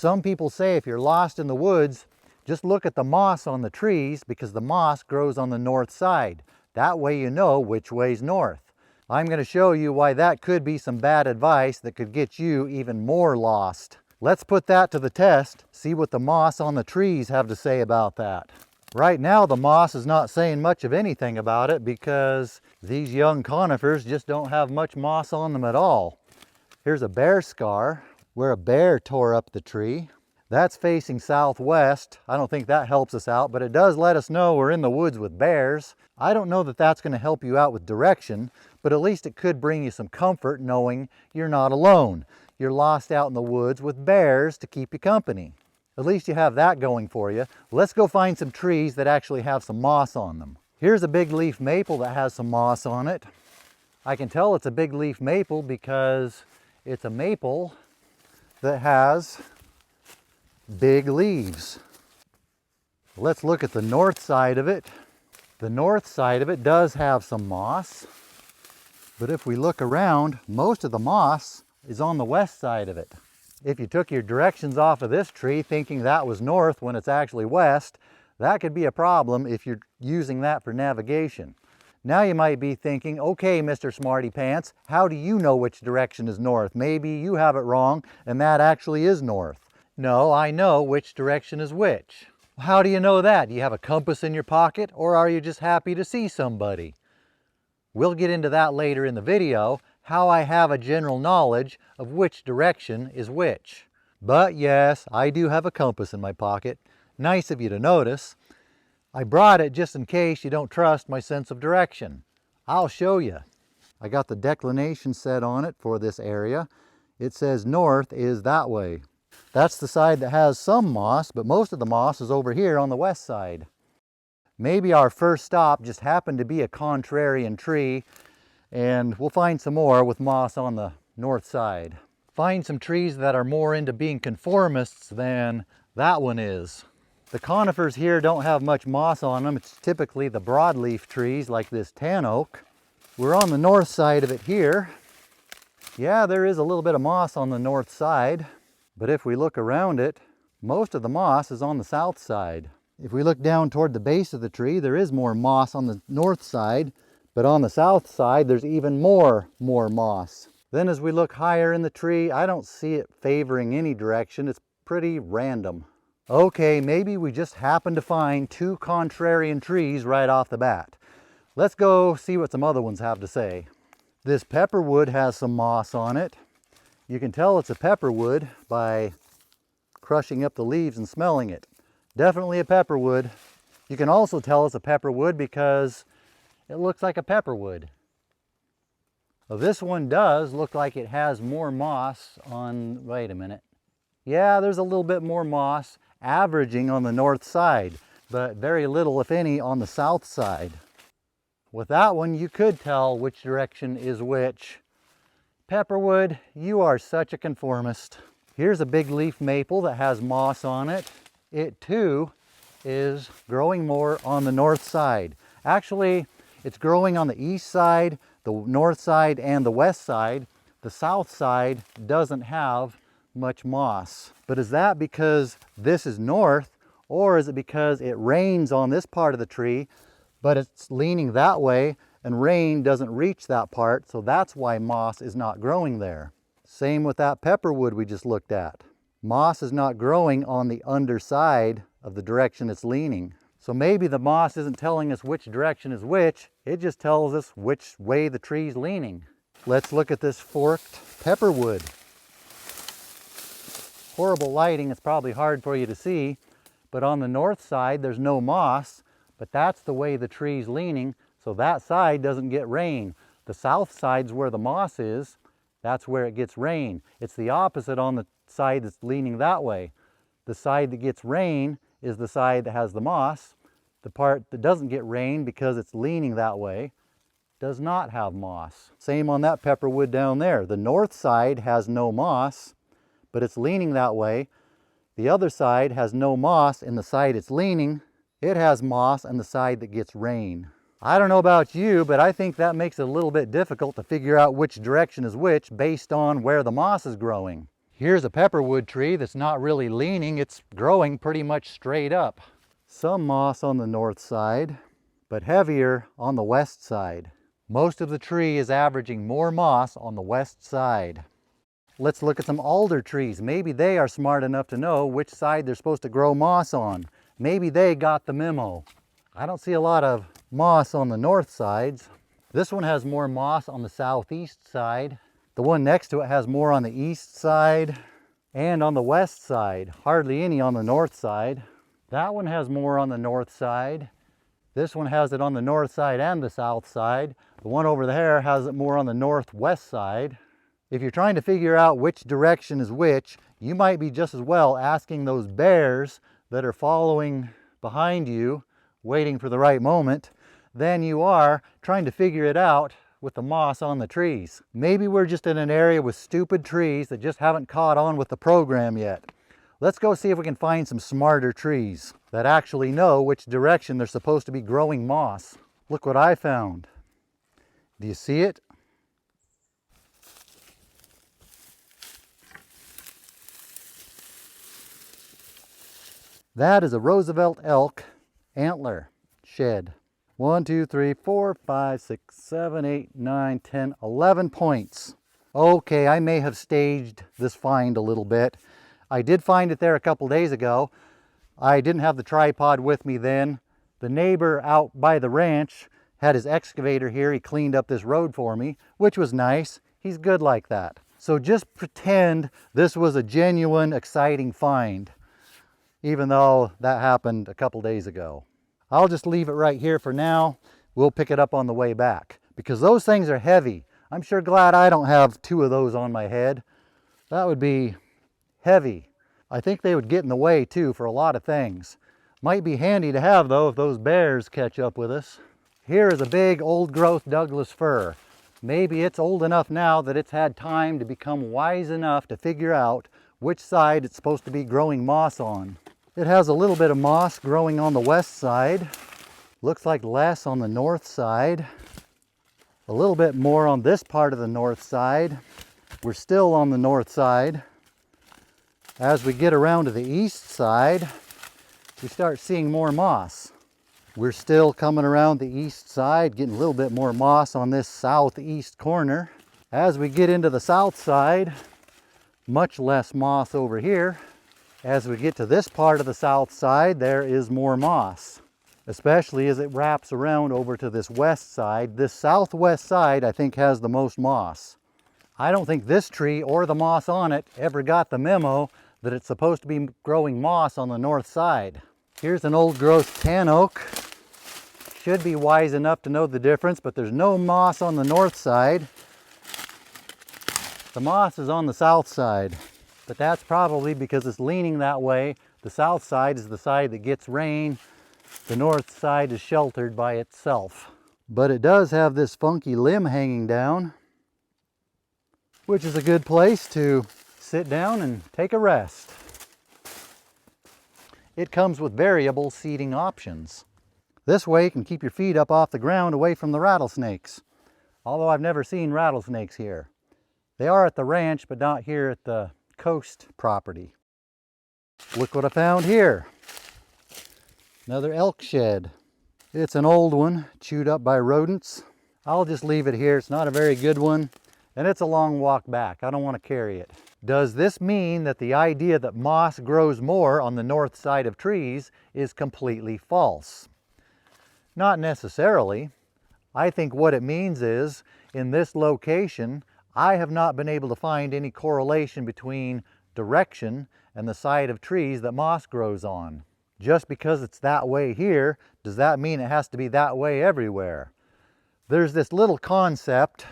Some people say if you're lost in the woods, just look at the moss on the trees because the moss grows on the north side. That way you know which way's north. I'm going to show you why that could be some bad advice that could get you even more lost. Let's put that to the test, see what the moss on the trees have to say about that. Right now the moss is not saying much of anything about it because these young conifers just don't have much moss on them at all. Here's a bear scar where a bear tore up the tree. That's facing southwest. I don't think that helps us out, but it does let us know we're in the woods with bears. I don't know that that's going to help you out with direction, but at least it could bring you some comfort knowing you're not alone. You're lost out in the woods with bears to keep you company. At least you have that going for you. Let's go find some trees that actually have some moss on them. Here's a big leaf maple that has some moss on it. I can tell it's a big leaf maple because it's a maple that has big leaves. Let's look at the north side of it. The north side of it does have some moss, but if we look around, most of the moss is on the west side of it. If you took your directions off of this tree thinking that was north when it's actually west, that could be a problem if you're using that for navigation. Now you might be thinking, okay, Mr. Smarty Pants, how do you know which direction is north? Maybe you have it wrong and that actually is north. No, I know which direction is which. How do you know that? Do you have a compass in your pocket, or are you just happy to see somebody? We'll get into that later in the video, how I have a general knowledge of which direction is which. But yes, I do have a compass in my pocket. Nice of you to notice. I brought it just in case you don't trust my sense of direction. I'll show you. I got the declination set on it for this area. It says north is that way. That's the side that has some moss, but most of the moss is over here on the west side. Maybe our first stop just happened to be a contrarian tree, and we'll find some more with moss on the north side. Find some trees that are more into being conformists than that one is. The conifers here don't have much moss on them. It's typically the broadleaf trees like this tan oak. We're on the north side of it here. Yeah, there is a little bit of moss on the north side. But if we look around it, most of the moss is on the south side. If we look down toward the base of the tree, there is more moss on the north side, but on the south side, there's even more moss. Then as we look higher in the tree, I don't see it favoring any direction. It's pretty random. Okay, maybe we just happened to find two contrarian trees right off the bat. Let's go see what some other ones have to say. This pepperwood has some moss on it. You can tell it's a pepperwood by crushing up the leaves and smelling it. Definitely a pepperwood. You can also tell it's a pepperwood because it looks like a pepperwood. Well, this one does look like it has more moss on, wait a minute. Yeah, there's a little bit more moss averaging on the north side, but very little, if any, on the south side. With that one, you could tell which direction is which. Pepperwood, you are such a conformist. Here's a big leaf maple that has moss on it. It too is growing more on the north side. Actually, it's growing on the east side, the north side, and the west side. The south side doesn't have much moss. But is that because this is north, or is it because it rains on this part of the tree, but it's leaning that way and rain doesn't reach that part, so that's why moss is not growing there? Same with that pepperwood we just looked at. Moss is not growing on the underside of the direction it's leaning. So maybe the moss isn't telling us which direction is which, it just tells us which way the tree's leaning. Let's look at this forked pepperwood. Horrible lighting, it's probably hard for you to see, but on the north side there's no moss, but that's the way the tree's leaning, so that side doesn't get rain. The south side's where the moss is, that's where it gets rain. It's the opposite on the side that's leaning that way. The side that gets rain is the side that has the moss. The part that doesn't get rain because it's leaning that way does not have moss. Same on that pepperwood down there. The north side has no moss, but it's leaning that way. The other side has no moss, and the side it's leaning, it has moss on the side that gets rain. I don't know about you, but I think that makes it a little bit difficult to figure out which direction is which based on where the moss is growing. Here's a pepperwood tree that's not really leaning, it's growing pretty much straight up. Some moss on the north side, but heavier on the west side. Most of the tree is averaging more moss on the west side. Let's look at some alder trees. Maybe they are smart enough to know which side they're supposed to grow moss on. Maybe they got the memo. I don't see a lot of moss on the north sides. This one has more moss on the southeast side. The one next to it has more on the east side and on the west side. Hardly any on the north side. That one has more on the north side. This one has it on the north side and the south side. The one over there has it more on the northwest side. If you're trying to figure out which direction is which, you might be just as well asking those bears that are following behind you, waiting for the right moment, than you are trying to figure it out with the moss on the trees. Maybe we're just in an area with stupid trees that just haven't caught on with the program yet. Let's go see if we can find some smarter trees that actually know which direction they're supposed to be growing moss. Look what I found. Do you see it? That is a Roosevelt elk antler shed. 1, 2, 3, 4, 5, 6, 7, 8, 9, 10, 11 points. Okay, I may have staged this find a little bit. I did find it there a couple days ago. I didn't have the tripod with me then. The neighbor out by the ranch had his excavator here. He cleaned up this road for me, which was nice. He's good like that. So just pretend this was a genuine, exciting find, even though that happened a couple days ago. I'll just leave it right here for now. We'll pick it up on the way back because those things are heavy. I'm sure glad I don't have 2 of those on my head. That would be heavy. I think they would get in the way too for a lot of things. Might be handy to have though if those bears catch up with us. Here is a big old growth Douglas fir. Maybe it's old enough now that it's had time to become wise enough to figure out which side it's supposed to be growing moss on. It has a little bit of moss growing on the west side. Looks like less on the north side. A little bit more on this part of the north side. We're still on the north side. As we get around to the east side, we start seeing more moss. We're still coming around the east side, getting a little bit more moss on this southeast corner. As we get into the south side, much less moss over here. As we get to this part of the south side, there is more moss, especially as it wraps around over to this west side. This southwest side, I think, has the most moss. I don't think this tree or the moss on it ever got the memo that it's supposed to be growing moss on the north side. Here's an old growth tan oak. Should be wise enough to know the difference, but there's no moss on the north side. The moss is on the south side, but that's probably because it's leaning that way. The south side is the side that gets rain. The north side is sheltered by itself. But it does have this funky limb hanging down, which is a good place to sit down and take a rest. It comes with variable seating options. This way you can keep your feet up off the ground away from the rattlesnakes. Although I've never seen rattlesnakes here. They are at the ranch, but not here at the coast property. Look what I found here. Another elk shed. It's an old one, chewed up by rodents. I'll just leave it here. It's not a very good one, and it's a long walk back. I don't want to carry it. Does this mean that the idea that moss grows more on the north side of trees is completely false? Not necessarily. I think what it means is, in this location, I have not been able to find any correlation between direction and the side of trees that moss grows on. Just because it's that way here, does that mean it has to be that way everywhere? There's this little concept.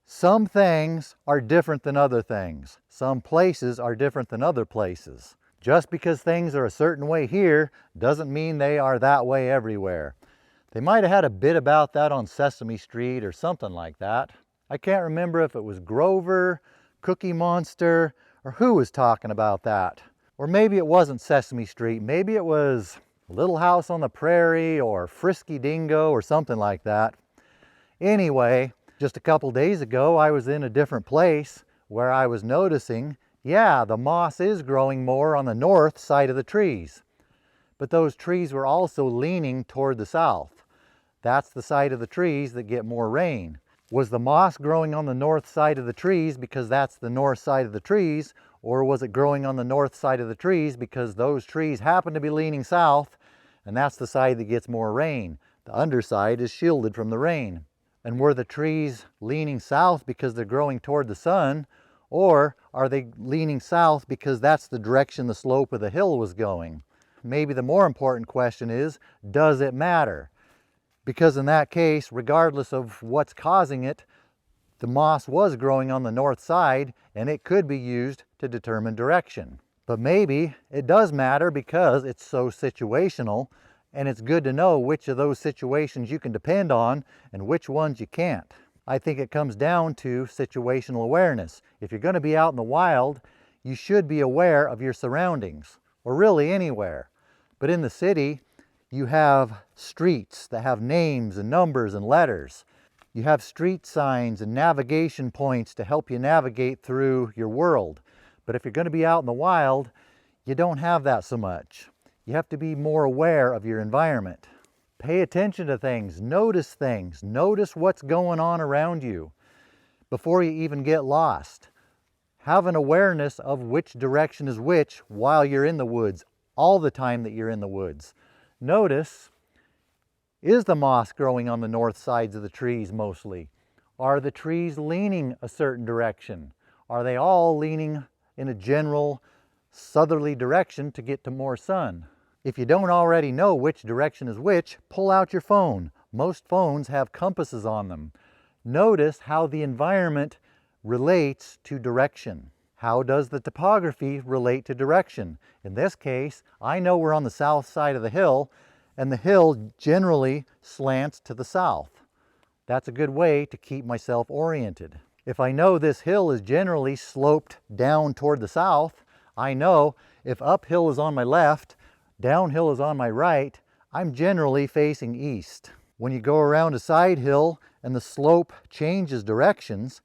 Some things are different than other things. Some places are different than other places. Just because things are a certain way here doesn't mean they are that way everywhere. They might have had a bit about that on Sesame Street or something like that. I can't remember if it was Grover, Cookie Monster, or who was talking about that. Or maybe it wasn't Sesame Street. Maybe it was Little House on the Prairie or Frisky Dingo or something like that. Anyway, just a couple days ago I was in a different place where I was noticing, yeah, the moss is growing more on the north side of the trees. But those trees were also leaning toward the south. That's the side of the trees that get more rain. Was the moss growing on the north side of the trees because that's the north side of the trees, or was it growing on the north side of the trees because those trees happen to be leaning south, and that's the side that gets more rain? The underside is shielded from the rain. And were the trees leaning south because they're growing toward the sun, or are they leaning south because that's the direction the slope of the hill was going? Maybe the more important question is, does it matter? Because in that case, regardless of what's causing it, the moss was growing on the north side and it could be used to determine direction. But maybe it does matter because it's so situational, and it's good to know which of those situations you can depend on and which ones you can't. I think it comes down to situational awareness. If you're going to be out in the wild, you should be aware of your surroundings, or really anywhere. But in the city, you have streets that have names and numbers and letters. You have street signs and navigation points to help you navigate through your world. But if you're going to be out in the wild, you don't have that so much. You have to be more aware of your environment. Pay attention to things, notice what's going on around you before you even get lost. Have an awareness of which direction is which while you're in the woods, all the time that you're in the woods. Notice, is the moss growing on the north sides of the trees mostly? Are the trees leaning a certain direction? Are they all leaning in a general southerly direction to get to more sun? If you don't already know which direction is which, pull out your phone. Most phones have compasses on them. Notice how the environment relates to direction. How does the topography relate to direction? In this case, I know we're on the south side of the hill, and the hill generally slants to the south. That's a good way to keep myself oriented. If I know this hill is generally sloped down toward the south, I know if uphill is on my left, downhill is on my right, I'm generally facing east. When you go around a side hill and the slope changes directions,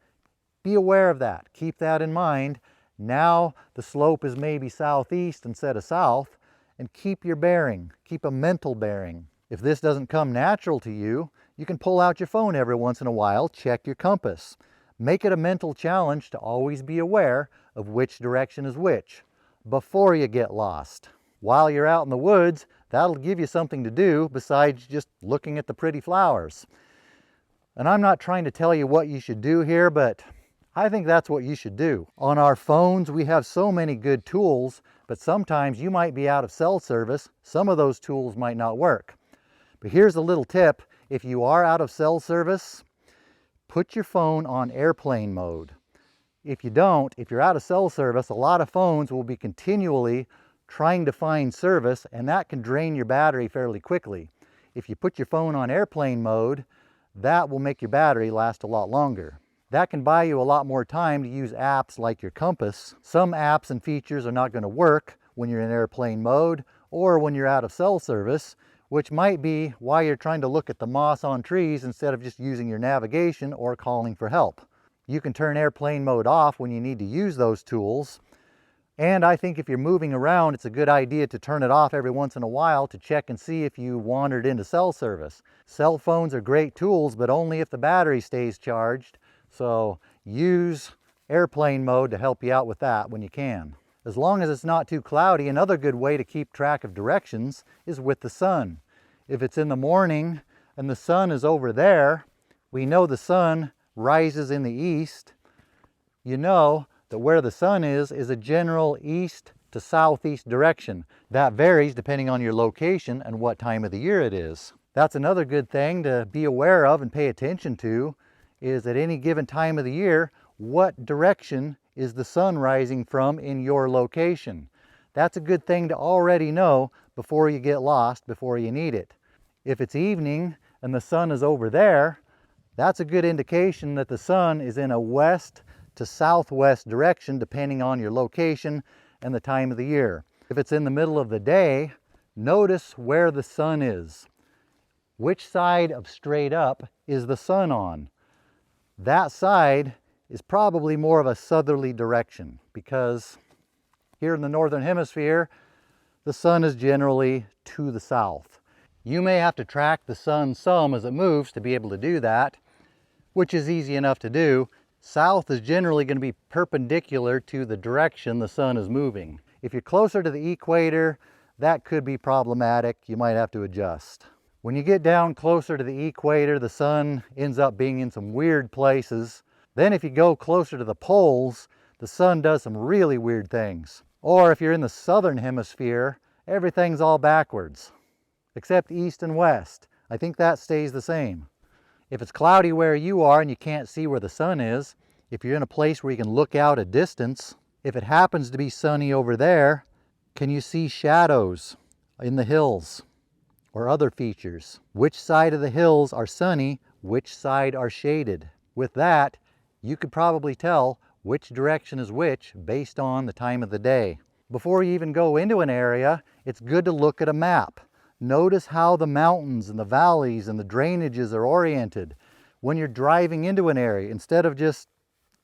be aware of that. Keep that in mind. Now the slope is maybe southeast instead of south, and keep your bearing. Keep a mental bearing. If this doesn't come natural to you, you can pull out your phone every once in a while, check your compass. Make it a mental challenge to always be aware of which direction is which before you get lost. While you're out in the woods, that'll give you something to do besides just looking at the pretty flowers. And I'm not trying to tell you what you should do here, but I think that's what you should do. On our phones, we have so many good tools, but sometimes you might be out of cell service. Some of those tools might not work. But here's a little tip. If you are out of cell service, put your phone on airplane mode. If you don't, if you're out of cell service, a lot of phones will be continually trying to find service, and that can drain your battery fairly quickly. If you put your phone on airplane mode, that will make your battery last a lot longer. That can buy you a lot more time to use apps like your compass. Some apps and features are not going to work when you're in airplane mode or when you're out of cell service, which might be why you're trying to look at the moss on trees instead of just using your navigation or calling for help. You can turn airplane mode off when you need to use those tools. And I think if you're moving around, it's a good idea to turn it off every once in a while to check and see if you wandered into cell service. Cell phones are great tools, but only if the battery stays charged. So use airplane mode to help you out with that when you can. As long as it's not too cloudy, another good way to keep track of directions is with the sun. If it's in the morning and the sun is over there, we know the sun rises in the east. You know that where the sun is a general east to southeast direction. That varies depending on your location and what time of the year it is. That's another good thing to be aware of and pay attention to, is at any given time of the year, what direction is the sun rising from in your location. That's a good thing to already know before you get lost, before you need it. If it's evening and the sun is over there, that's a good indication that the sun is in a west to southwest direction depending on your location and the time of the year. If it's in the middle of the day, notice where the sun is. Which side of straight up is the sun on? That side is probably more of a southerly direction, because here in the northern hemisphere, the sun is generally to the south. You may have to track the sun some as it moves to be able to do that, which is easy enough to do. South is generally going to be perpendicular to the direction the sun is moving. If you're closer to the equator, that could be problematic. You might have to adjust. When you get down closer to the equator, the sun ends up being in some weird places. Then if you go closer to the poles, the sun does some really weird things. Or if you're in the southern hemisphere, everything's all backwards, except east and west. I think that stays the same. If it's cloudy where you are and you can't see where the sun is, if you're in a place where you can look out a distance, if it happens to be sunny over there, can you see shadows in the hills or other features? Which side of the hills are sunny, which side are shaded? With that, you could probably tell which direction is which based on the time of the day. Before you even go into an area, it's good to look at a map. Notice how the mountains and the valleys and the drainages are oriented. When you're driving into an area, instead of just,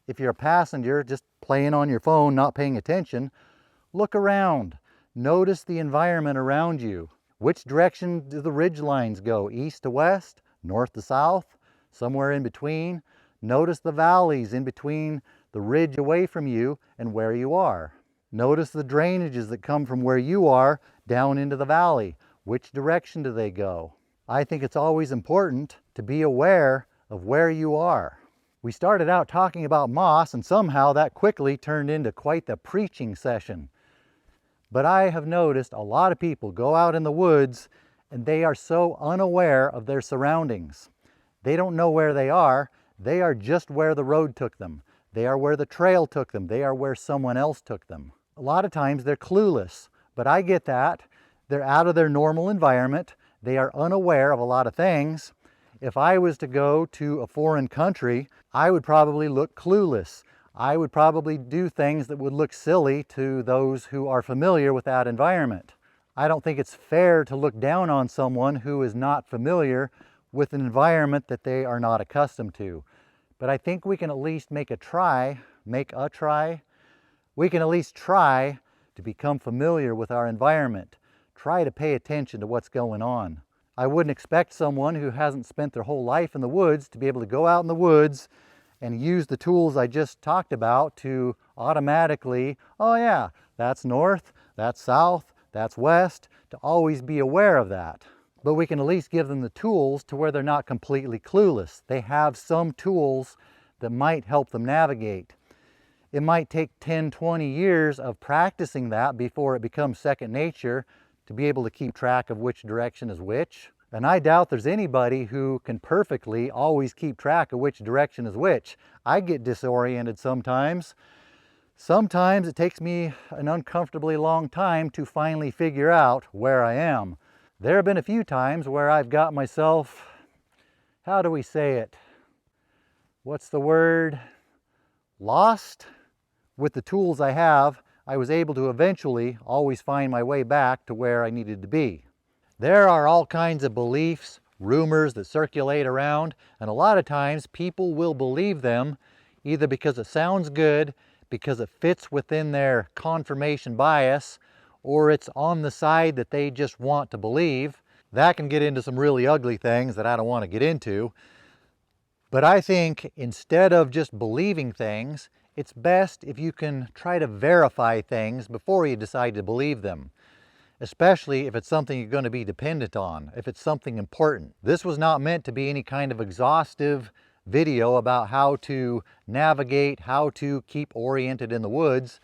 if you're a passenger, just playing on your phone, not paying attention, look around. Notice the environment around you. Which direction do the ridge lines go? East to west, north to south, somewhere in between? Notice the valleys in between the ridge away from you and where you are. Notice the drainages that come from where you are down into the valley. Which direction do they go? I think it's always important to be aware of where you are. We started out talking about moss, and somehow that quickly turned into quite the preaching session. But I have noticed a lot of people go out in the woods and they are so unaware of their surroundings. They don't know where they are just where the road took them. They are where the trail took them. They are where someone else took them. A lot of times they're clueless, but I get that. They're out of their normal environment. They are unaware of a lot of things. If I was to go to a foreign country, I would probably look clueless. I would probably do things that would look silly to those who are familiar with that environment. I don't think it's fair to look down on someone who is not familiar with an environment that they are not accustomed to. But I think we can at least we can at least try to become familiar with our environment. Try to pay attention to what's going on. I wouldn't expect someone who hasn't spent their whole life in the woods to be able to go out in the woods and use the tools I just talked about to automatically, oh yeah, that's north, that's south, that's west, to always be aware of that. But we can at least give them the tools to where they're not completely clueless. They have some tools that might help them navigate. It might take 10, 20 years of practicing that before it becomes second nature to be able to keep track of which direction is which. And I doubt there's anybody who can perfectly always keep track of which direction is which. I get disoriented sometimes. Sometimes it takes me an uncomfortably long time to finally figure out where I am. There have been a few times where I've got myself, how do we say it? What's the word? Lost? With the tools I have, I was able to eventually always find my way back to where I needed to be. There are all kinds of beliefs, rumors that circulate around, and a lot of times people will believe them either because it sounds good, because it fits within their confirmation bias, or it's on the side that they just want to believe. That can get into some really ugly things that I don't want to get into. But I think instead of just believing things, it's best if you can try to verify things before you decide to believe them, especially if it's something you're going to be dependent on, if it's something important. This was not meant to be any kind of exhaustive video about how to navigate, how to keep oriented in the woods.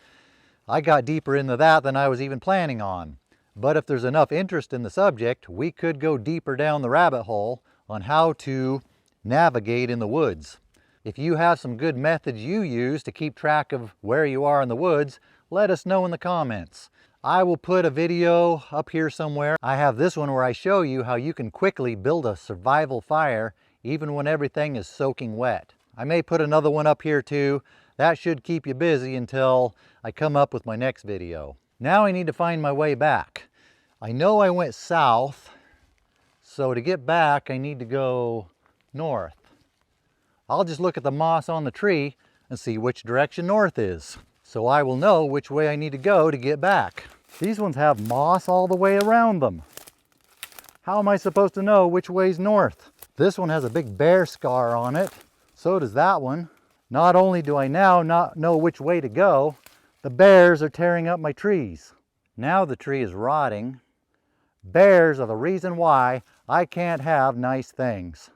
I got deeper into that than I was even planning on. But if there's enough interest in the subject, we could go deeper down the rabbit hole on how to navigate in the woods. If you have some good methods you use to keep track of where you are in the woods, let us know in the comments. I will put a video up here somewhere. I have this one where I show you how you can quickly build a survival fire even when everything is soaking wet. I may put another one up here too. That should keep you busy until I come up with my next video. Now I need to find my way back. I know I went south, so to get back I need to go north. I'll just look at the moss on the tree and see which direction north is, so I will know which way I need to go to get back. These ones have moss all the way around them. How am I supposed to know which way's north? This one has a big bear scar on it. So does that one. Not only do I now not know which way to go, the bears are tearing up my trees. Now the tree is rotting. Bears are the reason why I can't have nice things.